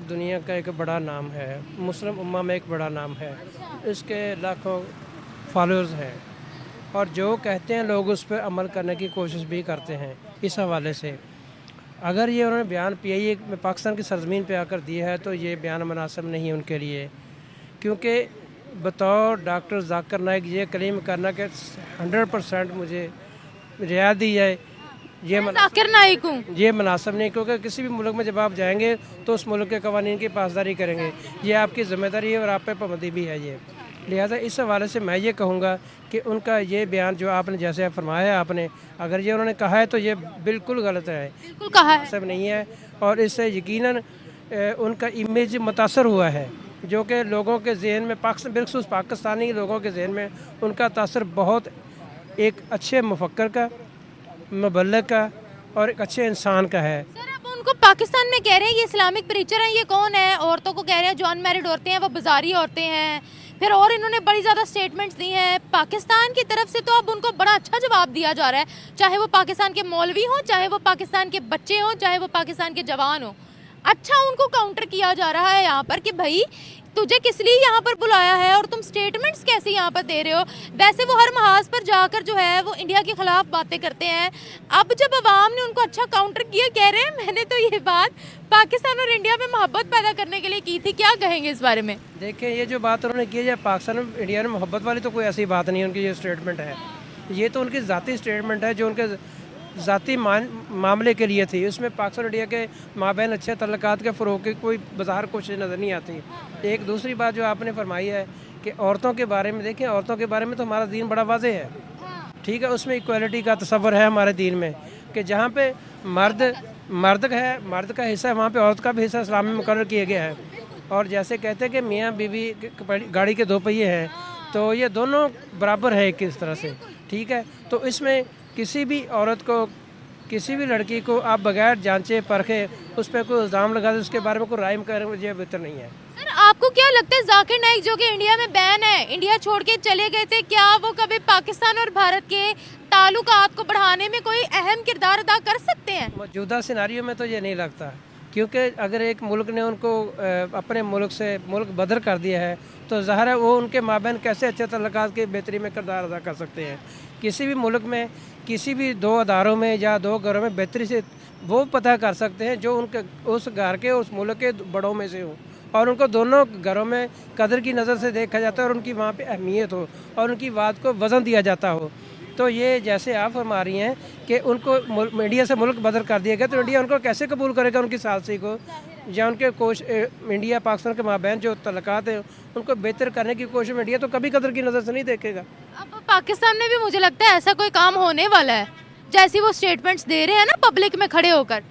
दुनिया का एक बड़ा नाम है, मुस्लिम उम्मा में एक बड़ा नाम है, इसके लाखों फॉलोअर्स हैं और जो कहते हैं लोग उस पर अमल करने की कोशिश भी करते हैं। इस हवाले से अगर ये उन्होंने बयान PIA में पाकिस्तान की सरजमीन पे आकर दिया है तो ये बयान मुनासिब नहीं है उनके लिए, क्योंकि बतौर डॉक्टर जाकिर नाइक ये क्लेम करना कि 100% मुझे रियायत दी जाए, ये जाकिर नाइक हूँ। ये मुनासिब नहीं, क्योंकि किसी भी मुल्क में जब आप जाएंगे तो उस मुल्क के कवानीन की पासदारी करेंगे, ये आपकी ज़िम्मेदारी है और आप पे पाबंदी भी है ये। लिहाजा इस हवाले से मैं ये कहूँगा कि उनका ये बयान जो आपने जैसे फरमाया आपने, अगर ये उन्होंने कहा है तो ये बिल्कुल गलत है, बिल्कुल कहा है। सब नहीं है और इससे यकीनन उनका इमेज मुतासर हुआ है, जो कि लोगों के जहन में बिलखुसूस पाकिस्तानी लोगों के जहन में उनका तासर बहुत एक अच्छे मुफक्कर का, मुबल्लिग का और एक अच्छे इंसान का है। सर अब उनको पाकिस्तान में कह रहे हैं ये इस्लामिक प्रीचर हैं, ये कौन है? औरतों को कह रहे हैं जो अनमैरिड औरतें हैं वो बाजारी औरतें हैं। फिर और इन्होंने बड़ी ज़्यादा स्टेटमेंट्स दी हैं पाकिस्तान की तरफ से, तो अब उनको बड़ा अच्छा जवाब दिया जा रहा है, चाहे वो पाकिस्तान के मौलवी हों, चाहे वो पाकिस्तान के बच्चे हों, चाहे वो पाकिस्तान के जवान हों। अच्छा उनको काउंटर किया जा रहा है यहाँ पर कि भाई तुझे किस लिए यहाँ पर बुलाया है और तुम स्टेटमेंट्स कैसे यहाँ पर दे रहे हो। वैसे वो हर महाज पर जाकर जो है वो इंडिया के खिलाफ बातें करते हैं। अब जब अवाम ने उनको अच्छा काउंटर किया, कह रहे हैं मैंने तो ये बात पाकिस्तान और इंडिया में मोहब्बत पैदा करने के लिए की थी। क्या कहेंगे इस बारे में? देखिए ये जो बात उन्होंने की है पाकिस्तान और इंडिया में मोहब्बत वाली तो कोई ऐसी बात नहीं है, उनकी ये स्टेटमेंट है, ये तो उनकी ज़ाती स्टेटमेंट है जो उनके ज़ाती मामले के लिए थी। उसमें पाकिस्तान और इंडिया के माबैन अच्छे तल्लुकात के फ़रोग़ की कोई बाज़ार कोशिश नज़र नहीं आती। एक दूसरी बात जो आपने फरमाई है कि औरतों के बारे में, देखें औरतों के बारे में तो हमारा दीन बड़ा वाज़ेह है, ठीक है, उसमें इक्वालिटी का तसव्वुर है हमारे दीन में कि जहाँ पे मर्द का हिस्सा है वहाँ पे औरत का भी हिस्सा इस्लाम में मुकर्रर किया गया है। और जैसे कहते हैं कि मियाँ बीवी गाड़ी के दो पहिए हैं, तो ये दोनों बराबर है एक इस तरह से, ठीक है। तो इसमें किसी भी औरत को, किसी भी लड़की को आप बगैर जांचे परखे उस पर कोई इल्ज़ाम लगा दे, उसके बारे में कोई राय करें, मुझे बेहतर नहीं है। सर आपको क्या लगता है जाकिर नाइक जो कि इंडिया में बैन है, इंडिया छोड़ के चले गए थे, क्या वो कभी पाकिस्तान और भारत के ताल्लुकात को बढ़ाने में कोई अहम किरदार अदा कर सकते हैं? मौजूदा सिनारियो में तो ये नहीं लगता, क्योंकि अगर एक मुल्क ने उनको अपने मुल्क से मुल्क बदर कर दिया है तो ज़ाहिर है वो उनके माबैन कैसे अच्छे तल्लुकात की बेहतरी में किरदार अदा कर सकते हैं। किसी भी मुल्क में किसी भी दो अदारों में या दो घरों में बेहतरी से वो पता कर सकते हैं जो उनके उस घर के उस मुल्क के बड़ों में से हो और उनको दोनों घरों में कदर की नज़र से देखा जाता है और उनकी वहाँ पे अहमियत हो और उनकी बात को वज़न दिया जाता हो। तो ये जैसे आप फरमा रही हैं कि उनको इंडिया से मुल्क बदर कर दिया गया, तो इंडिया उनको कैसे कबूल करेगा उनकी सालसी को, या उनके इंडिया पाकिस्तान के माबैन जो तल्लुकात हैं उनको बेहतर करने की कोशिश में इंडिया तो कभी कदर की नज़र से नहीं देखेगा। अब पाकिस्तान में भी मुझे लगता है ऐसा कोई काम होने वाला है, जैसे वो स्टेटमेंट्स दे रहे हैं ना पब्लिक में खड़े होकर।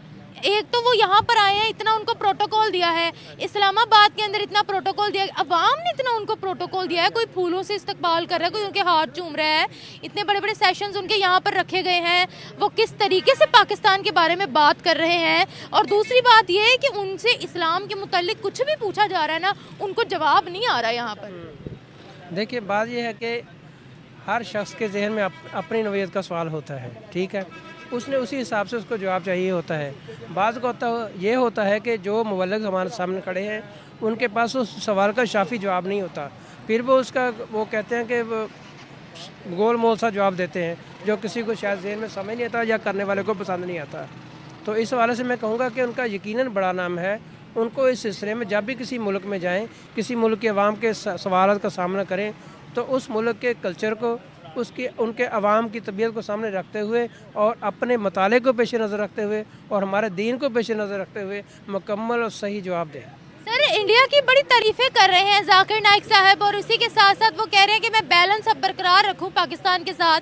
एक तो वो यहाँ पर आए हैं, इतना उनको प्रोटोकॉल दिया है, इस्लामाबाद के अंदर इतना प्रोटोकॉल दिया है, अवाम ने इतना उनको प्रोटोकॉल दिया है, कोई फूलों से इस्तकबाल कर रहा है, कोई उनके हाथ चूम रहा है, इतने बड़े बड़े सेशंस उनके यहाँ पर रखे गए हैं, वो किस तरीके से पाकिस्तान के बारे में बात कर रहे हैं। और दूसरी बात ये है कि उनसे इस्लाम के मुताल्लिक कुछ भी पूछा जा रहा है ना, उनको जवाब नहीं आ रहा यहाँ पर। देखिए बात यह है कि हर शख्स के जहन में अपनी नौइयत का सवाल होता है, ठीक है, उसने उसी हिसाब से उसको जवाब चाहिए होता है। बाज़ को ये होता है कि जो मुबल्लिग हमारे सामने खड़े हैं उनके पास उस सवाल का शाफी जवाब नहीं होता, फिर वो कहते हैं कि वो गोल मोल सा जवाब देते हैं जो किसी को शायद जहन में समझ नहीं आता या करने वाले को पसंद नहीं आता। तो इस हवाले से मैं कहूँगा कि उनका यकीनन बड़ा नाम है, उनको इस सिलसिले में जब भी किसी मुल्क में जाएँ, किसी मुल्क के अवाम के सवाल का सामना करें तो उस मुल्क के कल्चर को, उनके अवाम की तबीयत को सामने रखते हुए और अपने मताले को पेश नज़र रखते हुए और हमारे दीन को पेश नज़र रखते हुए मुकम्मल और सही जवाब दें। सर इंडिया की बड़ी तारीफें कर रहे हैं जाकिर नाइक साहब और उसी के साथ साथ वो कह रहे हैं कि मैं बैलेंस अब बरकरार रखूं पाकिस्तान के साथ।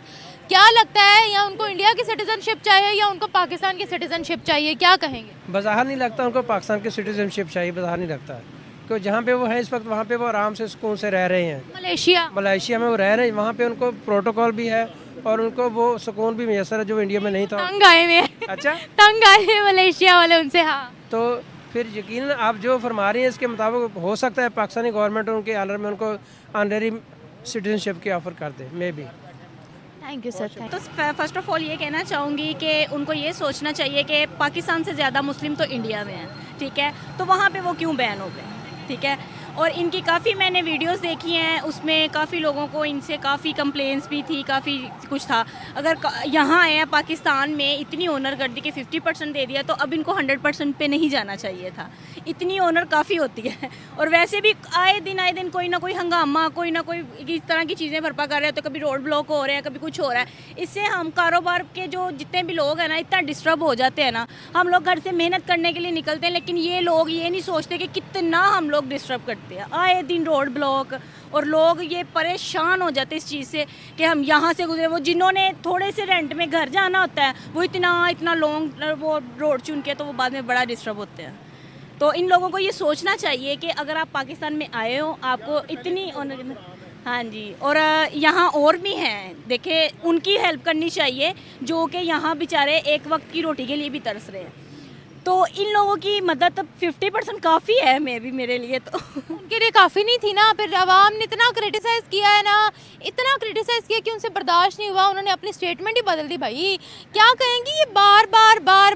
क्या लगता है, या उनको इंडिया की सिटीजनशिप चाहिए या उनको पाकिस्तान की सिटीजनशिप चाहिए, क्या कहेंगे? बाहर नहीं लगता उनको पाकिस्तान की सिटीजनशिप चाहिए, बाहर नहीं लगता है, क्योंकि जहाँ पे वो हैं इस वक्त वहाँ पे वो आराम से सुकून से रह रहे हैं। मलेशिया में वो रह रहे हैं, वहाँ पे उनको प्रोटोकॉल भी है और उनको वो सुकून भी मैसर है जो इंडिया में नहीं था। तंग आए हुए अच्छा तंग आए हुए मलेशिया वाले उनसे। हाँ तो फिर यकीनन आप जो फरमा रही हैं इसके मुताबिक हो सकता है पाकिस्तानी गवर्नमेंट उनके आलर में उनको ऑनरेरी सिटीजनशिप की ऑफ़र कर दे, maybe. Thank you sir. तो फर्स्ट ऑफ ऑल ये कहना चाहूँगी कि उनको ये सोचना चाहिए कि पाकिस्तान से ज़्यादा मुस्लिम तो इंडिया में हैं, ठीक है, तो वहाँ पे वो क्यों बैन हो गए, ठीक है। और इनकी काफ़ी मैंने वीडियोस देखी हैं, उसमें काफ़ी लोगों को इनसे काफ़ी कंप्लेंट्स भी थी, काफ़ी कुछ था। अगर यहाँ आए हैं पाकिस्तान में, इतनी ऑनर कर दी कि 50% दे दिया, तो अब इनको 100% पे नहीं जाना चाहिए था। इतनी ऑनर काफ़ी होती है। और वैसे भी आए दिन कोई ना कोई हंगामा, कोई ना कोई इस तरह की चीज़ें बर्पा कर रहे हैं, तो कभी रोड ब्लॉक हो रहे हैं, कभी कुछ हो रहा है। इससे हम कारोबार के जो जितने भी लोग हैं ना, इतना डिस्टर्ब हो जाते हैं ना। हम लोग घर से मेहनत करने के लिए निकलते हैं, लेकिन ये लोग ये नहीं सोचते कि कितना हम लोग डिस्टर्ब करते हैं। आए दिन रोड ब्लॉक, और लोग ये परेशान हो जाते इस चीज़ से कि हम यहाँ से गुजरे। वो जिन्होंने थोड़े से रेंट में घर जाना होता है, वो इतना लॉन्ग वो रोड चुन के, तो वो बाद में बड़ा डिस्टर्ब होते हैं। तो इन लोगों को ये सोचना चाहिए कि अगर आप पाकिस्तान में आए हो, आपको इतनी ऑनर, हाँ जी, और यहाँ और भी हैं, देखे उनकी हेल्प करनी चाहिए, जो कि यहाँ बेचारे एक वक्त की रोटी के लिए भी तरस रहे हैं। तो इन लोगों की मदद 50% काफ़ी है, मेरे लिए तो उनके लिए काफ़ी नहीं थी ना। फिर आवाम ने इतना क्रिटिसाइज़ किया है ना, इतना क्रिटिसाइज़ किया कि उनसे बर्दाश्त नहीं हुआ, उन्होंने अपनी स्टेटमेंट ही बदल दी। भाई क्या कहेंगी, ये बार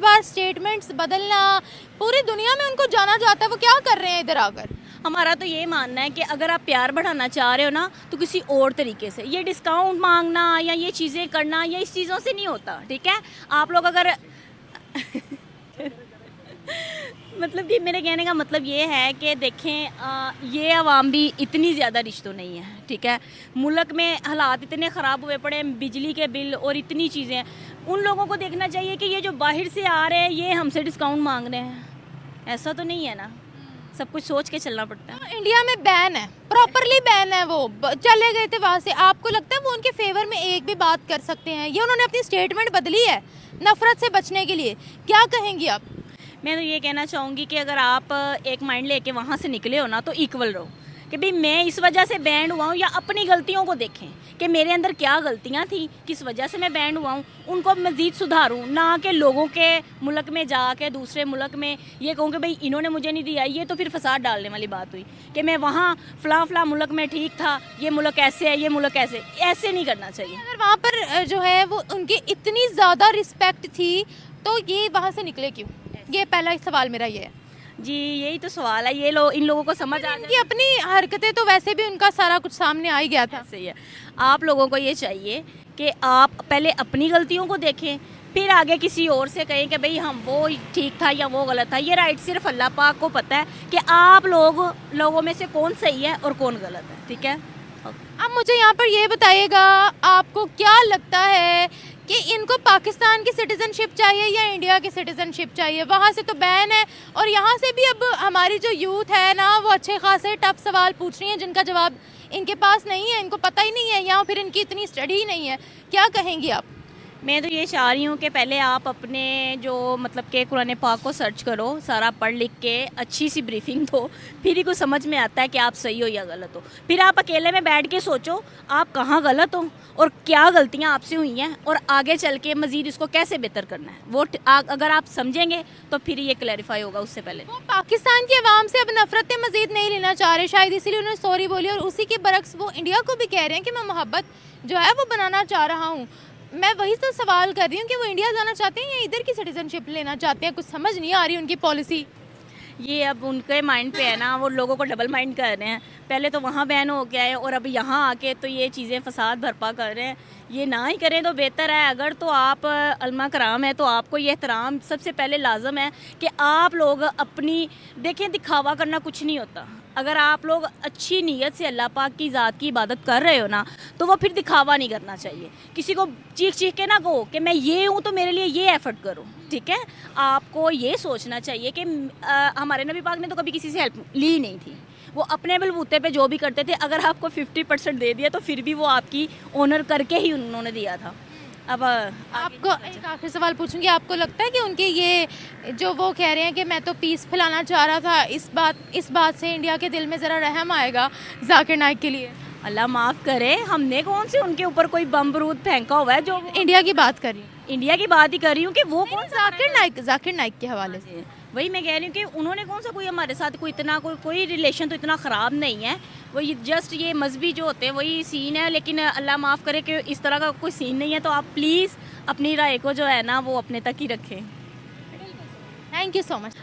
बार स्टेटमेंट्स बदलना, पूरी दुनिया में उनको जाना जाता है, वो क्या कर रहे हैं इधर आकर। हमारा तो ये मानना है कि अगर आप प्यार बढ़ाना चाह रहे हो ना, तो किसी और तरीके से, ये डिस्काउंट मांगना या ये चीज़ें करना, ये इस चीज़ों से नहीं होता, ठीक है। आप लोग अगर मतलब कि मेरे कहने का मतलब ये है कि देखें, ये आवाम भी इतनी ज़्यादा रिश्तों नहीं है, ठीक है। मुल्क में हालात इतने ख़राब हुए पड़े हैं, बिजली के बिल और इतनी चीज़ें, उन लोगों को देखना चाहिए कि ये जो बाहर से आ रहे हैं, ये हमसे डिस्काउंट मांग रहे हैं, ऐसा तो नहीं है ना। सब कुछ सोच के चलना पड़ता है। इंडिया में बैन है, प्रॉपरली बैन है, वो चले गए थे वहाँ से। आपको लगता है वो उनके फेवर में एक भी बात कर सकते हैं? ये उन्होंने अपनी स्टेटमेंट बदली है नफरत से बचने के लिए, क्या कहेंगी आप? मैं तो ये कहना चाहूँगी कि अगर आप एक माइंड लेके वहाँ से निकले हो ना, तो इक्वल रहो कि भाई मैं इस वजह से बैंड हुआ हूँ, या अपनी गलतियों को देखें कि मेरे अंदर क्या गलतियाँ थी, किस वजह से मैं बैंड हुआ हूँ, उनको मज़ीद सुधारूँ। ना कि लोगों के मुल्क में जाके दूसरे मुल्क में ये कहूँ कि भाई इन्होंने मुझे नहीं दिया, ये तो फिर फसाद डालने वाली बात हुई कि मैं वहाँ फ़लाँ मुल्क में ठीक था, ये मुल्क ऐसे है, ये मुल्क ऐसे नहीं करना चाहिए। अगर वहाँ पर जो है वो उनकी इतनी ज़्यादा रिस्पेक्ट थी, तो ये वहाँ से निकले क्यों? ये पहला सवाल मेरा ये है जी, यही तो सवाल है। ये इन लोगों को समझ आ कि अपनी हरकतें तो वैसे भी उनका सारा कुछ सामने आ ही गया था। सही है। आप लोगों को ये चाहिए कि आप पहले अपनी गलतियों को देखें, फिर आगे किसी और से कहें कि भाई हम वो ठीक था या वो गलत था। ये राइट सिर्फ अल्लाह पाक को पता है कि आप लोगों में से कौन सही है और कौन गलत है, ठीक है। अब मुझे यहाँ पर ये बताइएगा, आपको क्या लगता है कि इनको पाकिस्तान की सिटीज़नशिप चाहिए या इंडिया की सिटीज़नशिप चाहिए? वहाँ से तो बैन है, और यहाँ से भी अब हमारी जो यूथ है ना, वो अच्छे खासे टफ सवाल पूछ रही हैं जिनका जवाब इनके पास नहीं है, इनको पता ही नहीं है, या फिर इनकी इतनी स्टडी ही नहीं है। क्या कहेंगी आप? मैं तो ये चाह रही हूँ कि पहले आप अपने जो मतलब के कुरान पाक को सर्च करो, सारा पढ़ लिख के अच्छी सी ब्रीफिंग दो, फिर ही कुछ समझ में आता है कि आप सही हो या गलत हो। फिर आप अकेले में बैठ के सोचो आप कहाँ गलत हो और क्या गलतियाँ आपसे हुई हैं, और आगे चल के मज़ीद इसको कैसे बेहतर करना है, वो अगर आप समझेंगे तो फिर ये क्लैरिफाई होगा। उससे पहले वो पाकिस्तान की आवाम से अब नफरतें मज़ीद नहीं लेना चाह रहे, शायद इसीलिए उन्होंने सॉरी बोली, और उसी के बरक्स वो इंडिया को भी कह रहे हैं कि मैं मोहब्बत जो है वो बनाना चाह रहा हूँ। मैं वही तो सवाल कर रही हूँ कि वो इंडिया जाना चाहते हैं या इधर की सिटीजनशिप लेना चाहते हैं? कुछ समझ नहीं आ रही उनकी पॉलिसी। ये अब उनके माइंड पे है ना, वो लोगों को डबल माइंड कर रहे हैं। पहले तो वहाँ बैन हो गया है और अब यहाँ आके तो ये चीज़ें फसाद भरपा कर रहे हैं। ये ना ही करें तो बेहतर है। अगर तो आप अल्मा कराम है तो आपको ये एहतराम सबसे पहले लाजम है कि आप लोग अपनी देखें, दिखावा करना कुछ नहीं होता। अगर आप लोग अच्छी नीयत से अल्लाह पाक की ज़ात की इबादत कर रहे हो ना, तो वो फिर दिखावा नहीं करना चाहिए। किसी को चीख के ना कहो कि मैं ये हूँ तो मेरे लिए ये एफर्ट करो, ठीक है। आपको ये सोचना चाहिए कि हमारे नबी पाक ने तो कभी किसी से हेल्प ली नहीं थी, वो अपने बलबूते पे जो भी करते थे। अगर आपको 50% दे दिया तो फिर भी वो आपकी ऑनर करके ही उन्होंने दिया था। अब आपको एक आखिरी सवाल पूछूंगी, आपको लगता है कि उनके ये जो वो कह रहे हैं कि मैं तो पीस फैलाना चाह रहा था, इस बात से इंडिया के दिल में ज़रा रहम आएगा जाकिर नाइक के लिए? अल्लाह माफ़ करे, हमने कौन से उनके ऊपर कोई बम बरूद फेंका हुआ है? जो इंडिया की बात कर रही हूँ, इंडिया की बात ही कर रही हूँ कि वो कौन जाकिर नाइक के हवाले से। वही मैं कह रही हूँ कि उन्होंने कौन सा कोई हमारे साथ कोई रिलेशन तो इतना ख़राब नहीं है। वही जस्ट ये मजहबी जो होते हैं वही सीन है। लेकिन अल्लाह माफ़ करे कि इस तरह का कोई सीन नहीं है। तो आप प्लीज़ अपनी राय को जो है ना वो अपने तक ही रखें। Thank you so much.